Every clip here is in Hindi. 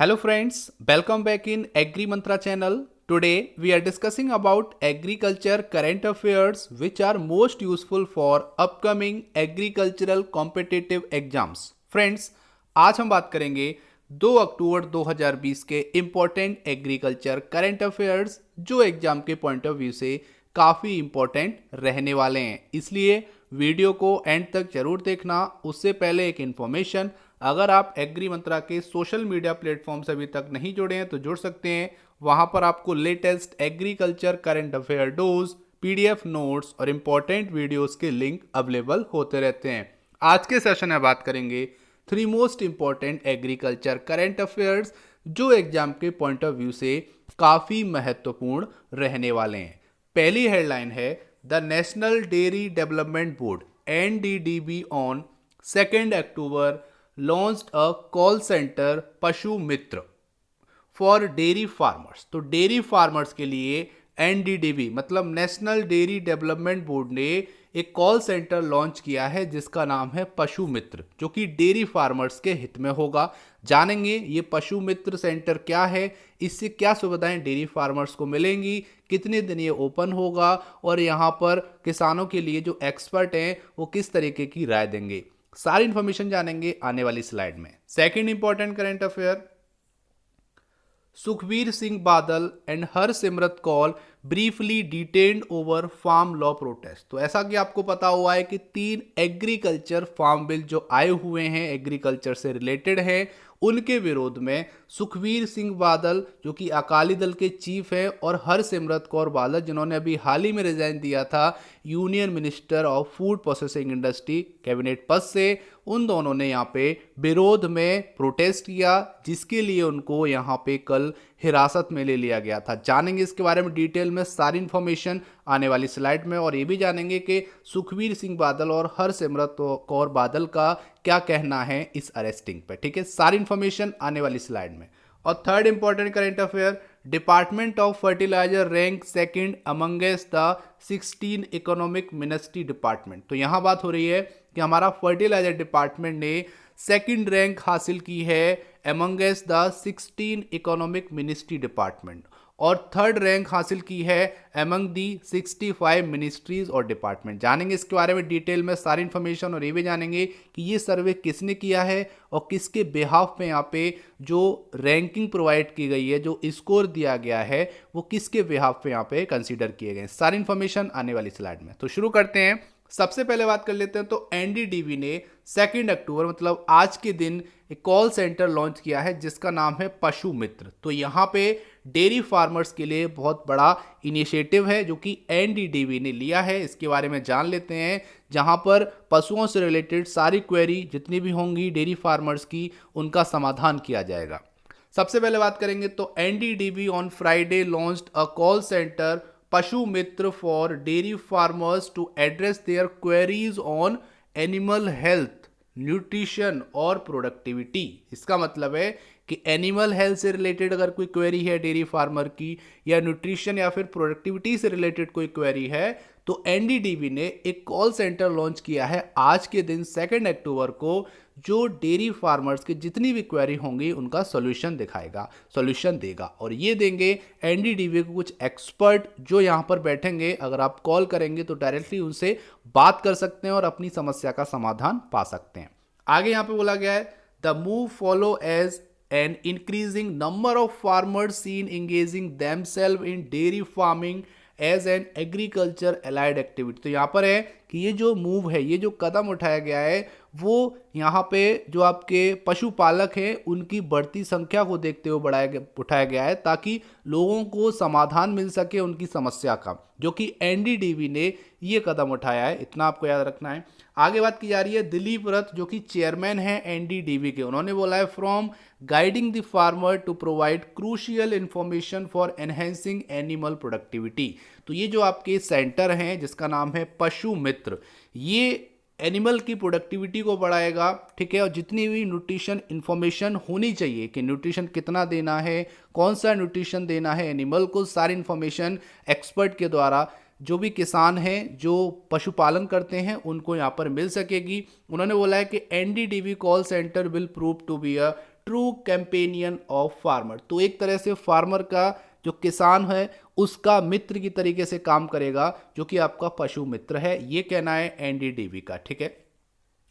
Hello friends, welcome back in Agri Mantra channel. Today we are discussing about agriculture current affairs which are most useful for upcoming agricultural competitive exams. Friends, आज हम बात करेंगे 2 अक्टूबर 2020 के इम्पोर्टेंट एग्रीकल्चर करंट अफेयर्स जो एग्जाम के पॉइंट ऑफ व्यू से काफ़ी इम्पोर्टेंट रहने वाले हैं, इसलिए वीडियो को एंड तक जरूर देखना। उससे पहले एक इन्फॉर्मेशन, अगर आप एग्री मंत्रा के सोशल मीडिया प्लेटफॉर्म से अभी तक नहीं जुड़े हैं तो जुड़ सकते हैं। वहां पर आपको latest agriculture current affair dose, PDF notes और इम्पोर्टेंट वीडियोस के लिंक अवेलेबल होते रहते हैं। आज के सेशन में बात करेंगे 3 most important agriculture current affairs जो एग्जाम के पॉइंट ऑफ व्यू से काफ़ी महत्वपूर्ण रहने वाले हैं। पहली हेडलाइन है the national dairy development board NDDB on 2 October launched a call centre Pashu Mitra for dairy farmers. तो डेयरी फार्मर्स के लिए NDDB मतलब नेशनल डेयरी डेवलपमेंट बोर्ड ने एक कॉल सेंटर लॉन्च किया है जिसका नाम है पशु मित्र, जो कि डेयरी फार्मर्स के हित में होगा। जानेंगे ये पशु मित्र सेंटर क्या है, इससे क्या सुविधाएं डेयरी फार्मर्स को मिलेंगी, कितने दिन ये ओपन होगा और यहाँ पर किसानों के लिए जो एक्सपर्ट हैं वो किस तरीके की राय देंगे। सारी इंफॉर्मेशन जानेंगे आने वाली स्लाइड में। Second important current affair, Sukhbir Singh Badal and Harsimrat Kaur briefly detained over farm law protest. तो ऐसा कि आपको पता हुआ है कि 3 एग्रीकल्चर फार्म बिल जो आए हुए हैं एग्रीकल्चर से रिलेटेड हैं, उनके विरोध में सुखबीर सिंह बादल जो कि अकाली दल के चीफ हैं और हरसिमरत कौर बादल जिन्होंने अभी हाल ही में रिजाइन दिया था union minister of food processing industry cabinet पद से, उन दोनों ने यहाँ पे विरोध में प्रोटेस्ट किया जिसके लिए उनको यहाँ पे कल हिरासत में ले लिया गया था। जानेंगे इसके बारे में डिटेल में सारी इंफॉर्मेशन आने वाली स्लाइड में, और ये भी जानेंगे कि सुखबीर सिंह बादल और हरसिमरत कौर बादल का क्या कहना है इस अरेस्टिंग पे। ठीक है, सारी इंफॉर्मेशन आने वाली स्लाइड में। और third important current affair, department of fertiliser rank second amongst the 16 economic ministry department. तो यहाँ बात हो रही है कि हमारा फर्टिलाइजर डिपार्टमेंट ने सेकंड रैंक हासिल की है amongst the 16 economic ministry department, और थर्ड रैंक हासिल की है अमंग दी 65 मिनिस्ट्रीज और डिपार्टमेंट। जानेंगे इसके बारे में डिटेल में सारी इंफॉर्मेशन, और ये भी जानेंगे कि ये सर्वे किसने किया है और किसके बिहाफ पे यहाँ पे जो रैंकिंग प्रोवाइड की गई है, जो स्कोर दिया गया है वो किसके बिहाफ पे यहाँ पे कंसीडर किए गए। सारी इंफॉर्मेशन आने वाली स्लाइड में। तो शुरू करते हैं। सबसे पहले बात कर लेते हैं तो NDDB ने 2 अक्टूबर मतलब आज के दिन एक कॉल सेंटर लॉन्च किया है जिसका नाम है पशु मित्र। तो यहाँ पे डेयरी फार्मर्स के लिए बहुत बड़ा इनिशिएटिव है जो कि NDDB ने लिया है, इसके बारे में जान लेते हैं। जहाँ पर पशुओं से रिलेटेड सारी क्वेरी जितनी भी होंगी डेयरी फार्मर्स की, उनका समाधान किया जाएगा। सबसे पहले बात करेंगे तो NDDB on Friday launched a call centre Pashu Mitra for dairy farmers to address their queries on animal health, nutrition और प्रोडक्टिविटी। इसका मतलब है कि एनिमल हेल्थ से रिलेटेड अगर कोई क्वेरी है डेयरी फार्मर की, या न्यूट्रिशन या फिर प्रोडक्टिविटी से रिलेटेड कोई क्वेरी है, तो NDDB ने एक कॉल सेंटर लॉन्च किया है आज के दिन 2 अक्टूबर को, जो डेयरी फार्मर्स की जितनी भी क्वेरी होंगी उनका सॉल्यूशन देगा। और ये देंगे NDDB को कुछ एक्सपर्ट जो यहाँ पर बैठेंगे। अगर आप कॉल करेंगे तो डायरेक्टली उनसे बात कर सकते हैं और अपनी समस्या का समाधान पा सकते हैं। आगे यहाँ पे बोला गया है the move follow as an increasing number of farmers seen engaging themselves in dairy farming as an agriculture allied activity. तो यहाँ पर है कि ये जो मूव है, ये जो कदम उठाया गया है, वो यहाँ पे जो आपके पशुपालक हैं उनकी बढ़ती संख्या को देखते हुए उठाया गया है ताकि लोगों को समाधान मिल सके उनकी समस्या का, जो कि NDDB ने ये कदम उठाया है। इतना आपको याद रखना है। आगे बात की जा रही है दिलीप रथ जो कि चेयरमैन है NDDB के, उन्होंने बोला है from guiding the farmer to provide crucial information for enhancing animal productivity. तो ये जो आपके सेंटर हैं जिसका नाम है पशु मित्र, ये एनिमल की प्रोडक्टिविटी को बढ़ाएगा। ठीक है, और जितनी भी न्यूट्रिशन इंफॉर्मेशन होनी चाहिए कि न्यूट्रिशन कितना देना है, कौन सा न्यूट्रिशन देना है एनिमल को, सारी इंफॉर्मेशन एक्सपर्ट के द्वारा जो भी किसान हैं जो पशुपालन करते हैं उनको यहाँ पर मिल सकेगी। उन्होंने बोला है कि NDDB call centre will prove to be a true companion of farmer. तो एक तरह से फार्मर का, जो किसान है, उसका मित्र की तरीके से काम करेगा, जो कि आपका पशु मित्र है। ये कहना है एनडीडीबी का, ठीक है।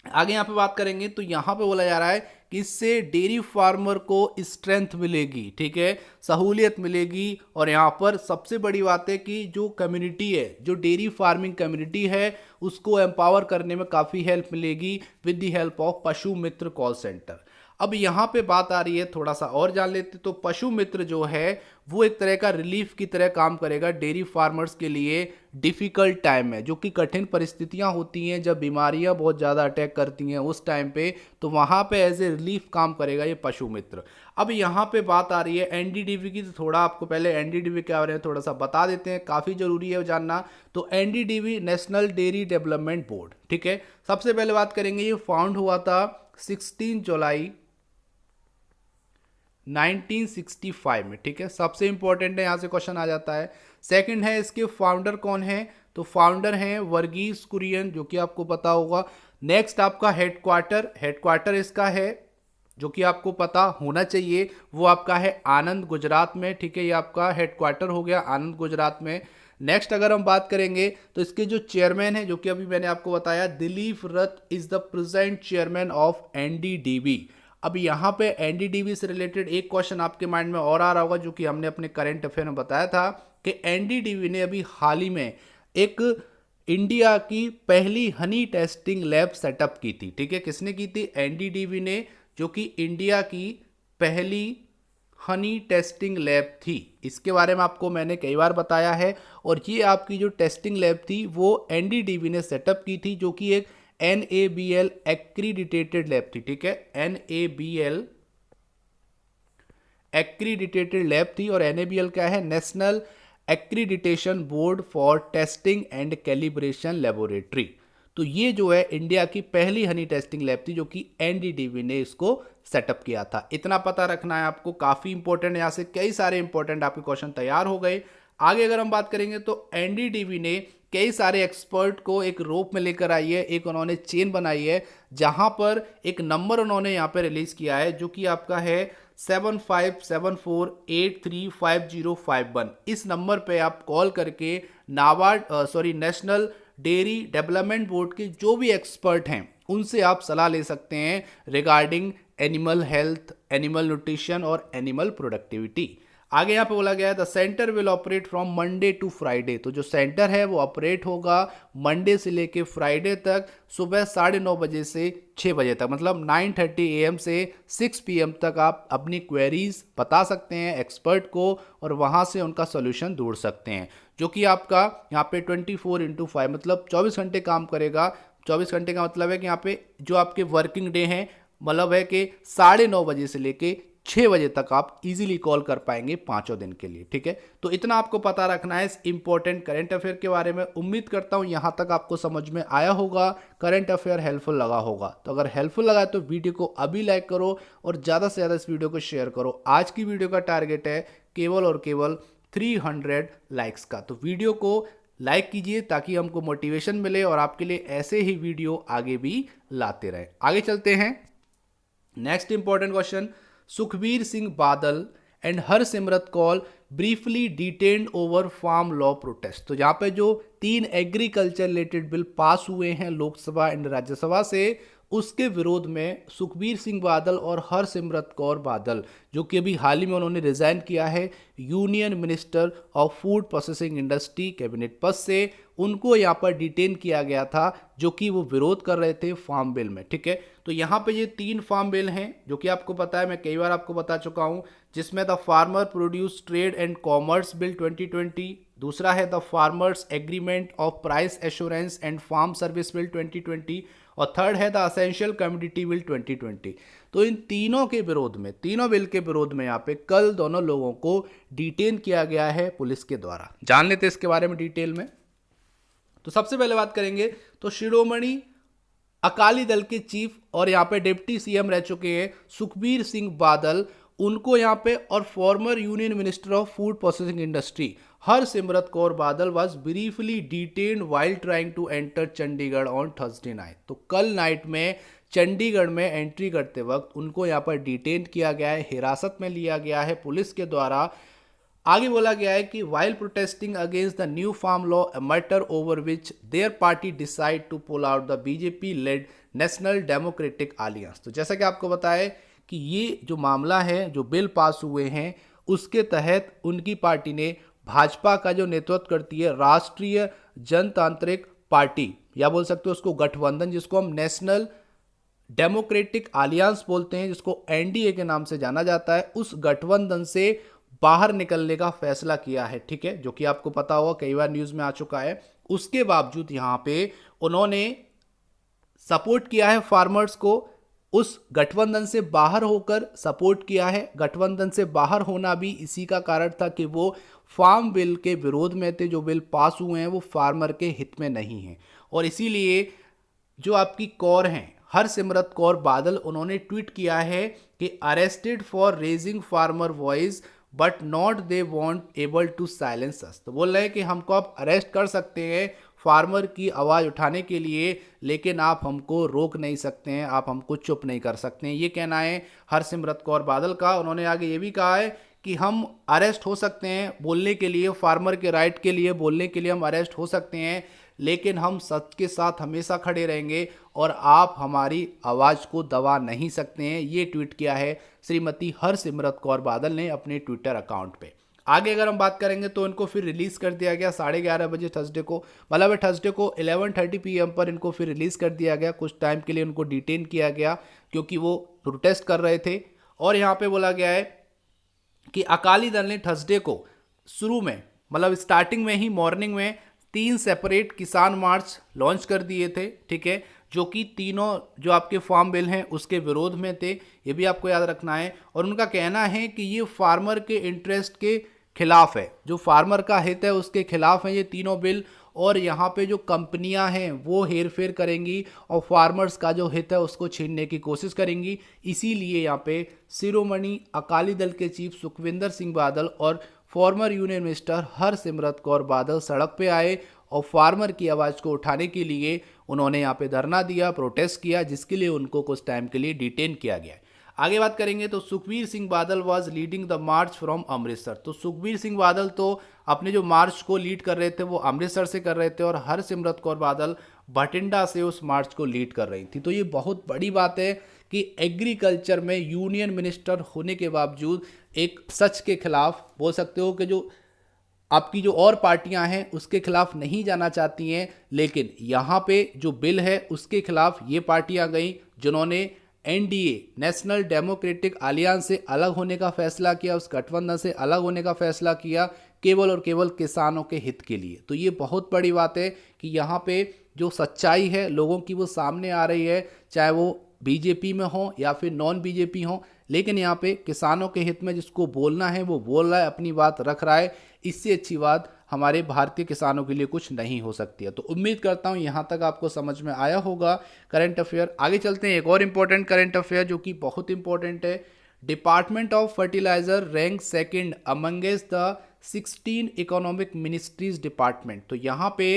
आगे यहाँ पे बात करेंगे तो यहाँ पे बोला जा रहा है कि इससे डेयरी फार्मर को स्ट्रेंथ मिलेगी, ठीक है, सहूलियत मिलेगी। और यहाँ पर सबसे बड़ी बात है कि जो कम्युनिटी है, जो डेयरी फार्मिंग कम्युनिटी है, उसको एम्पावर करने में काफ़ी हेल्प मिलेगी विद द हेल्प ऑफ पशु मित्र कॉल सेंटर। अब यहाँ पे बात आ रही है, थोड़ा सा और जान लेते। तो पशु मित्र जो है वो एक तरह का रिलीफ की तरह काम करेगा डेयरी फार्मर्स के लिए डिफ़िकल्ट टाइम में, जो कि कठिन परिस्थितियाँ होती हैं, जब बीमारियाँ बहुत ज़्यादा अटैक करती हैं उस टाइम पे, तो वहाँ पे एज ए रिलीफ काम करेगा ये पशु मित्र। अब यहाँ पे बात आ रही है एनडीडीबी की, तो थोड़ा आपको पहले एनडीडीबी के बारे में थोड़ा सा बता देते हैं, काफ़ी ज़रूरी है जानना। तो NDDB national dairy development board, ठीक है। सबसे पहले बात करेंगे, ये फाउंड हुआ था 16 जुलाई 1965 में, ठीक है। सबसे इंपॉर्टेंट है, यहाँ से क्वेश्चन आ जाता है। सेकंड है, इसके फाउंडर कौन है? तो फाउंडर हैं वर्गीस कुरियन, जो कि आपको पता होगा। नेक्स्ट आपका हेडक्वार्टर इसका है, जो कि आपको पता होना चाहिए, वो आपका है आनंद, गुजरात में, ठीक है। ये आपका हेडक्वार्टर हो गया आनंद, गुजरात में। नेक्स्ट अगर हम बात करेंगे तो इसके जो चेयरमैन है, जो कि अभी मैंने आपको बताया, Dilip Rath is the present chairman of NDDB. अब यहाँ पे एनडीडीबी से रिलेटेड एक क्वेश्चन आपके माइंड में और आ रहा होगा, जो कि हमने अपने करंट अफेयर में बताया था कि एनडीडीबी ने अभी हाल ही में एक इंडिया की पहली हनी टेस्टिंग लैब सेटअप की थी, ठीक है। किसने की थी? एनडीडीबी ने, जो कि इंडिया की पहली हनी टेस्टिंग लैब थी। इसके बारे में आपको मैंने कई बार बताया है। और ये आपकी जो टेस्टिंग लैब थी वो एनडीडीबी ने सेटअप की थी, जो कि एक NABL एक्रीडिटेटेड लैब थी, ठीक है। NABL एक्रीडिटेटेड लैब थी। और NABL क्या है? National accreditation board for testing and calibration laboratory. तो ये जो है इंडिया की पहली हनी टेस्टिंग लैब थी, जो कि एनडीडीबी ने इसको सेटअप किया था। इतना पता रखना है आपको, काफी इंपॉर्टेंट। यहाँ से कई सारे इंपॉर्टेंट आपके क्वेश्चन तैयार हो गए। आगे अगर हम बात करेंगे तो एनडीडीबी ने कई सारे एक्सपर्ट को एक रोप में लेकर आई है, एक उन्होंने चेन बनाई है, जहां पर एक नंबर उन्होंने यहाँ पे रिलीज किया है, जो कि आपका है 7574835051। इस नंबर पे आप कॉल करके नेशनल डेयरी डेवलपमेंट बोर्ड के जो भी एक्सपर्ट हैं उनसे आप सलाह ले सकते हैं regarding animal health, animal nutrition और एनिमल प्रोडक्टिविटी। आगे यहाँ पे बोला गया है the centre will operate from Monday to Friday. तो जो सेंटर है वो ऑपरेट होगा मंडे से लेके फ्राइडे तक, सुबह 9:30 बजे से 6 बजे तक, मतलब 9:30 AM से 6 PM तक आप अपनी क्वेरीज बता सकते हैं एक्सपर्ट को, और वहाँ से उनका सोल्यूशन ढूंढ सकते हैं, जो कि आपका यहाँ पे 24x5 मतलब 24 घंटे काम करेगा। 24 घंटे का मतलब है कि यहाँ पे जो आपके वर्किंग डे हैं, मतलब है कि 9:30 बजे से लेके 6 बजे तक आप इजीली कॉल कर पाएंगे 5 दिन के लिए, ठीक है। तो इतना आपको पता रखना है इस इंपॉर्टेंट करंट अफेयर के बारे में। उम्मीद करता हूं यहां तक आपको समझ में आया होगा, करंट अफेयर हेल्पफुल लगा होगा। तो अगर हेल्पफुल लगा तो वीडियो को अभी लाइक करो और ज़्यादा से ज़्यादा इस वीडियो को शेयर करो। आज की वीडियो का टारगेट है केवल और केवल 300 लाइक्स का। तो वीडियो को लाइक कीजिए ताकि हमको मोटिवेशन मिले और आपके लिए ऐसे ही वीडियो आगे भी लाते रहे। आगे चलते हैं। Next important question, Sukhbir Singh Badal and Harsimrat Kaur briefly detained over farm law protest. तो यहाँ पे जो 3 एग्रीकल्चर रिलेटेड बिल पास हुए हैं लोकसभा एंड राज्यसभा से, उसके विरोध में सुखबीर सिंह बादल और हरसिमरत कौर बादल, जो कि अभी हाल ही में उन्होंने रिजाइन किया है union minister of food processing industry cabinet पद से, उनको यहाँ पर डिटेन किया गया था, जो कि वो विरोध कर रहे थे फार्म बिल में, ठीक है। तो यहाँ पे ये 3 फार्म बिल हैं, जो कि आपको पता है, मैं कई बार आपको बता चुका हूँ, जिसमें the farmer produce trade and commerce bill 2020, दूसरा है the farmers agreement of price assurance and farm service bill 2020, और थर्ड है द असेंशियल कम्युनिटी बिल 2020। तो इन तीनों के विरोध में, तीनों बिल के विरोध में यहाँ पे कल दोनों लोगों को डिटेन किया गया है पुलिस के द्वारा। जान लेते हैं इसके बारे में डिटेल में। तो सबसे पहले बात करेंगे तो शिरोमणि अकाली दल के चीफ और यहाँ पे डिप्टी CM रह चुके हैं सुखबीर सिंह बादल, उनको यहाँ पे, और former union minister of food processing industry Harsimrat Kaur Badal was briefly detained while trying to enter Chandigarh on Thursday night. तो कल नाइट में चंडीगढ़ में एंट्री करते वक्त उनको यहाँ पर डिटेन किया गया है, हिरासत में लिया गया है पुलिस के द्वारा। आगे बोला गया है कि while protesting against the new farm law, a matter over which their party decide to pull out the BJP led National Democratic Alliance. तो जैसा कि आपको बताया कि ये जो मामला है, जो बिल पास हुए हैं, उसके तहत उनकी पार्टी ने भाजपा का जो नेतृत्व करती है राष्ट्रीय जनतांत्रिक पार्टी, या बोल सकते हो उसको गठबंधन, जिसको हम नेशनल डेमोक्रेटिक अलायंस बोलते हैं, जिसको एनडीए के नाम से जाना जाता है, उस गठबंधन से बाहर निकलने का फैसला किया है। ठीक है, जो कि आपको पता होगा, कई बार न्यूज में आ चुका है। उसके बावजूद यहां पे उन्होंने सपोर्ट किया है फार्मर्स को, उस गठबंधन से बाहर होकर सपोर्ट किया है। गठबंधन से बाहर होना भी इसी का कारण था कि वो फार्म बिल के विरोध में थे। जो बिल पास हुए हैं वो फार्मर के हित में नहीं है, और इसीलिए जो आपकी कौर हैं हरसिमरत कौर बादल, उन्होंने ट्वीट किया है कि arrested for raising farmer voice but not they won't able to silence us. तो बोल रहे हैं कि हमको आप अरेस्ट कर सकते हैं फार्मर की आवाज़ उठाने के लिए, लेकिन आप हमको रोक नहीं सकते हैं, आप हमको चुप नहीं कर सकते हैं। ये कहना है हरसिमरत कौर बादल का। उन्होंने आगे ये भी कहा है कि हम अरेस्ट हो सकते हैं बोलने के लिए, फार्मर के राइट के लिए बोलने के लिए हम अरेस्ट हो सकते हैं, लेकिन हम सच के साथ हमेशा खड़े रहेंगे और आप हमारी आवाज़ को दबा नहीं सकते हैं। ये ट्वीट किया है श्रीमती हरसिमरत कौर बादल ने अपने ट्विटर अकाउंट पे। आगे अगर हम बात करेंगे तो इनको फिर रिलीज़ कर दिया गया 11:30 बजे थर्सडे को, मतलब थर्सडे को 11:30 PM पर इनको फिर रिलीज़ कर दिया गया। कुछ टाइम के लिए उनको डिटेन किया गया क्योंकि वो प्रोटेस्ट कर रहे थे। और यहाँ पे बोला गया है कि अकाली दल ने थर्सडे को शुरू में, मतलब स्टार्टिंग में ही मॉर्निंग में 3 सेपरेट किसान मार्च लॉन्च कर दिए थे। ठीक है, जो कि तीनों जो आपके फार्म बिल हैं उसके विरोध में थे, ये भी आपको याद रखना है। और उनका कहना है कि ये फार्मर के इंटरेस्ट के खिलाफ है, जो फार्मर का हित है उसके खिलाफ है ये तीनों बिल। और यहाँ पे जो कंपनियां हैं वो हेर फेर करेंगी और फार्मर्स का जो हित है उसको छीनने की कोशिश करेंगी। इसीलिए यहाँ पे शिरोमणि अकाली दल के चीफ सुखविंदर सिंह बादल और former union minister Harsimrat Kaur बादल सड़क पे आए और फार्मर की आवाज़ को उठाने के लिए उन्होंने यहाँ पे धरना दिया, प्रोटेस्ट किया, जिसके लिए उनको कुछ टाइम के लिए डिटेन किया गया। आगे बात करेंगे तो सुखबीर सिंह बादल was leading the March from Amritsar. तो सुखबीर सिंह बादल तो अपने जो मार्च को लीड कर रहे थे वो अमृतसर से कर रहे थे, और हरसिमरत कौर बादल बठिंडा से उस मार्च को लीड कर रही थी। तो ये बहुत बड़ी बात है कि एग्रीकल्चर में यूनियन मिनिस्टर होने के बावजूद एक सच के खिलाफ, बोल सकते हो कि जो आपकी जो और पार्टियां हैं उसके खिलाफ नहीं जाना चाहती हैं, लेकिन यहाँ पे जो बिल है उसके खिलाफ ये पार्टियां गई जिन्होंने एनडीए नेशनल डेमोक्रेटिक अलायंस से अलग होने का फैसला किया, उस गठबंधन से अलग होने का फैसला किया केवल और केवल किसानों के हित के लिए। तो ये बहुत बड़ी बात है कि यहाँ पे जो सच्चाई है लोगों की वो सामने आ रही है, चाहे वो बीजेपी में हो या फिर नॉन बीजेपी हो, लेकिन यहाँ पे किसानों के हित में जिसको बोलना है वो बोल रहा है, अपनी बात रख रहा है। इससे अच्छी बात हमारे भारतीय किसानों के लिए कुछ नहीं हो सकती है। तो उम्मीद करता हूँ यहाँ तक आपको समझ में आया होगा करंट अफेयर। आगे चलते हैं, एक और इम्पोर्टेंट करंट अफेयर जो कि बहुत इंपॉर्टेंट है। Department of fertiliser rank second amongst the 16 economic ministries department. तो यहाँ पे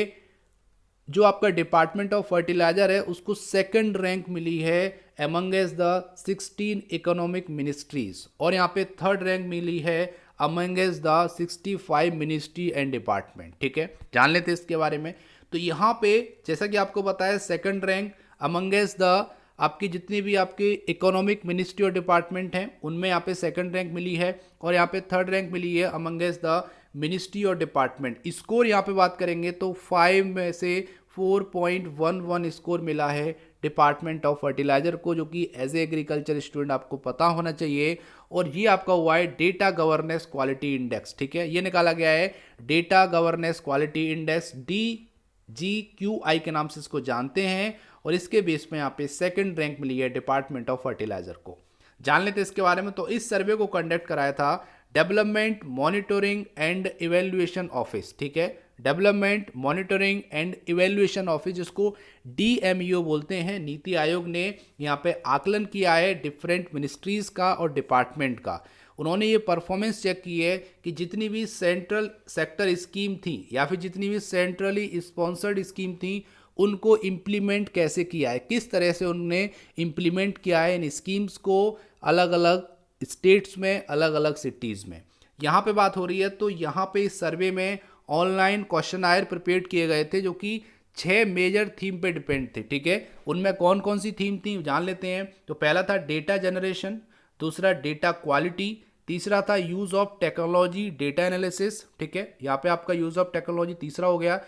जो आपका डिपार्टमेंट ऑफ फर्टिलाइजर है उसको सेकंड रैंक मिली है अमंगेस्ट द 16 इकोनॉमिक मिनिस्ट्रीज, और यहाँ पे थर्ड रैंक मिली है amongst the 65 ministry and department. ठीक है, जान लेते हैं इसके बारे में। तो यहाँ पे जैसा कि आपको बताया सेकंड रैंक अमंगेस्ट द आपकी जितनी भी आपके इकोनॉमिक मिनिस्ट्री और डिपार्टमेंट हैं उनमें यहाँ पे सेकंड रैंक मिली है, और यहाँ पे थर्ड रैंक मिली है अमंगेस्ट द मिनिस्ट्री और डिपार्टमेंट। स्कोर यहाँ पे बात करेंगे तो 5 में से 4.11 स्कोर मिला है डिपार्टमेंट ऑफ फर्टिलाइजर को, जो कि एज ए एग्रीकल्चर स्टूडेंट आपको पता होना चाहिए। और ये आपका हुआ है डेटा गवर्नेंस क्वालिटी इंडेक्स। ठीक है, ये निकाला गया है data governance quality index, DGQI के नाम से इसको जानते हैं, और इसके बेस में यहाँ पे सेकंड रैंक मिली है डिपार्टमेंट ऑफ फर्टिलाइजर को। जान लेते हैं इसके बारे में। तो इस सर्वे को कंडक्ट कराया था development monitoring and evaluation office. ठीक है, development monitoring and evaluation office, जिसको DMEO बोलते हैं। नीति आयोग ने यहाँ पे आकलन किया है डिफरेंट मिनिस्ट्रीज का और डिपार्टमेंट का। उन्होंने ये परफॉर्मेंस चेक की है कि जितनी भी सेंट्रल सेक्टर स्कीम थी या फिर जितनी भी सेंट्रली स्पॉन्सर्ड स्कीम थी उनको इम्प्लीमेंट कैसे किया है, किस तरह से उन्होंने इम्प्लीमेंट किया है इन स्कीम्स को अलग अलग स्टेट्स में, अलग अलग सिटीज़ में। यहाँ पे बात हो रही है, तो यहाँ पे इस सर्वे में ऑनलाइन क्वेश्चनायर प्रिपेयर किए गए थे जो कि 6 मेजर थीम पे डिपेंड थे, ठीक है। उनमें कौन कौन सी थीम थी जान लेते हैं। तो पहला था डेटा जनरेशन, दूसरा डेटा क्वालिटी, तीसरा था use of technology data analysis, ठीक है, यहाँ पे आपका यूज़ ऑफ टेक्नोलॉजी तीसरा हो गया।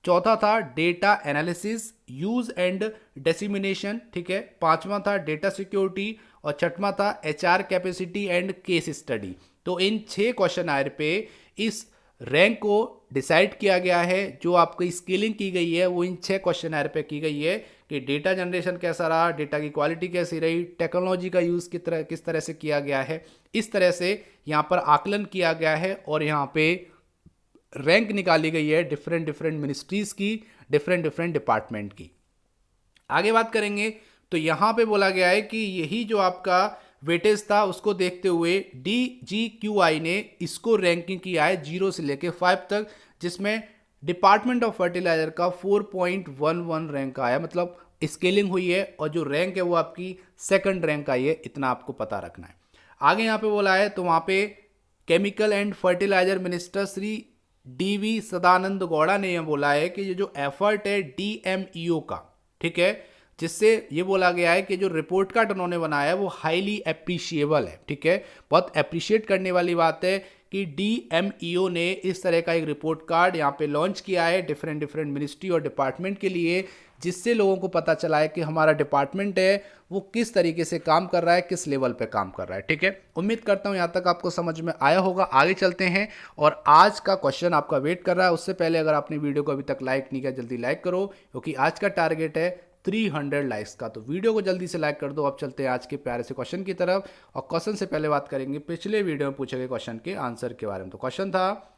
चौथा था data analysis use and dissemination, ठीक है। पांचवा था डेटा सिक्योरिटी और छठवां था HR capacity and case study. तो इन 6 क्वेश्चन आयर पे इस रैंक को डिसाइड किया गया है, जो आपकी स्केलिंग की गई है वो इन 6 क्वेश्चन आयर पे की गई है कि डेटा जनरेशन कैसा रहा, डेटा की क्वालिटी कैसी रही, टेक्नोलॉजी का यूज़ किस तरह से किया गया है। इस तरह से यहाँ पर आकलन किया गया है और यहाँ पे रैंक निकाली गई है डिफरेंट डिफरेंट मिनिस्ट्रीज़ की, डिफरेंट डिफरेंट डिपार्टमेंट की। आगे बात करेंगे तो यहाँ पे बोला गया है कि यही जो आपका वेटेज था उसको देखते हुए DGQI ने इसको रैंकिंग किया है 0 से लेके 5 तक, जिसमें डिपार्टमेंट ऑफ फर्टिलाइजर का 4.11 रैंक आया, मतलब स्केलिंग हुई है और जो रैंक है वो आपकी सेकंड रैंक आई है, इतना आपको पता रखना है। आगे यहाँ पे बोला है तो वहाँ पे chemical and fertiliser minister Shri DV Sadananda Gowda ने यह बोला है कि ये जो एफर्ट है DMEO का, ठीक है, जिससे ये बोला गया है कि जो रिपोर्ट कार्ड उन्होंने बनाया है वो हाईली अप्रिशिएबल है, ठीक है। बहुत अप्रिशिएट करने वाली बात है कि DMEO ने इस तरह का एक रिपोर्ट कार्ड यहाँ पे लॉन्च किया है डिफरेंट डिफरेंट मिनिस्ट्री और डिपार्टमेंट के लिए, जिससे लोगों को पता चला है कि हमारा डिपार्टमेंट है वो किस तरीके से काम कर रहा है, किस लेवल पे काम कर रहा है, ठीक है। उम्मीद करता हूँ यहाँ तक आपको समझ में आया होगा। आगे चलते हैं और आज का क्वेश्चन आपका वेट कर रहा है। उससे पहले अगर आपने वीडियो को अभी तक लाइक नहीं किया जल्दी लाइक करो, क्योंकि आज का टारगेट है 300 लाइक्स का, तो वीडियो को जल्दी से लाइक कर दो। अब चलते हैं आज के प्यारे से क्वेश्चन की तरफ और क्वेश्चन से पहले बात करेंगे पिछले वीडियो में पूछे गए क्वेश्चन के आंसर के बारे में। तो क्वेश्चन था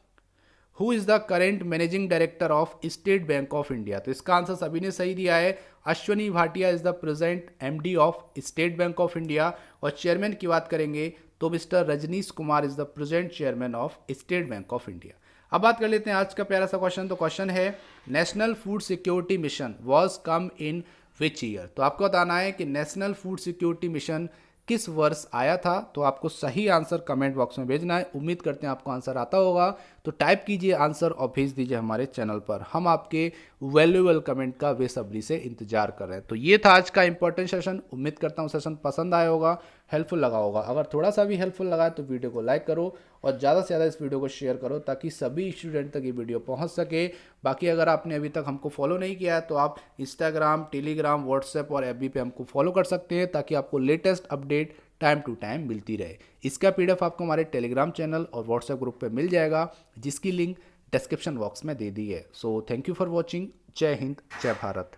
who is the current managing director of State Bank of India. तो इसका आंसर सभी ने सही दिया है। Ashwani Bhatia is the present MD of State Bank of India. और चेयरमैन की बात करेंगे तो mister Rajnish Kumar is the present chairman of State Bank of India. अब बात कर लेते हैं आज का प्यारा सा क्वेश्चन। तो क्वेश्चन है national food security mission was come in which year. तो आपको बताना है कि नेशनल फूड सिक्योरिटी मिशन किस वर्ष आया था। तो आपको सही आंसर कमेंट बॉक्स में भेजना है। उम्मीद करते हैं आपको आंसर आता होगा, तो टाइप कीजिए आंसर और भेज दीजिए हमारे चैनल पर। हम आपके वैल्यूएबल कमेंट का बेसब्री से इंतजार कर रहे हैं। तो ये था आज का इंपॉर्टेंट सेशन। उम्मीद करता हूँ सेशन पसंद आया होगा, हेल्पफुल लगा होगा। अगर थोड़ा सा भी हेल्पफुल लगा तो वीडियो को लाइक करो और ज़्यादा से ज़्यादा इस वीडियो को शेयर करो ताकि सभी स्टूडेंट तक ये वीडियो पहुंच सके। बाकी अगर आपने अभी तक हमको फॉलो नहीं किया है तो आप इंस्टाग्राम, टेलीग्राम, व्हाट्सएप और FB पे हमको फॉलो कर सकते हैं ताकि आपको latest update time to time मिलती रहे। इसका PDF आपको हमारे टेलीग्राम चैनल और व्हाट्सएप ग्रुप पे मिल जाएगा, जिसकी लिंक डिस्क्रिप्शन बॉक्स में दे दी है। So thank you for watching. जय हिंद, जय भारत।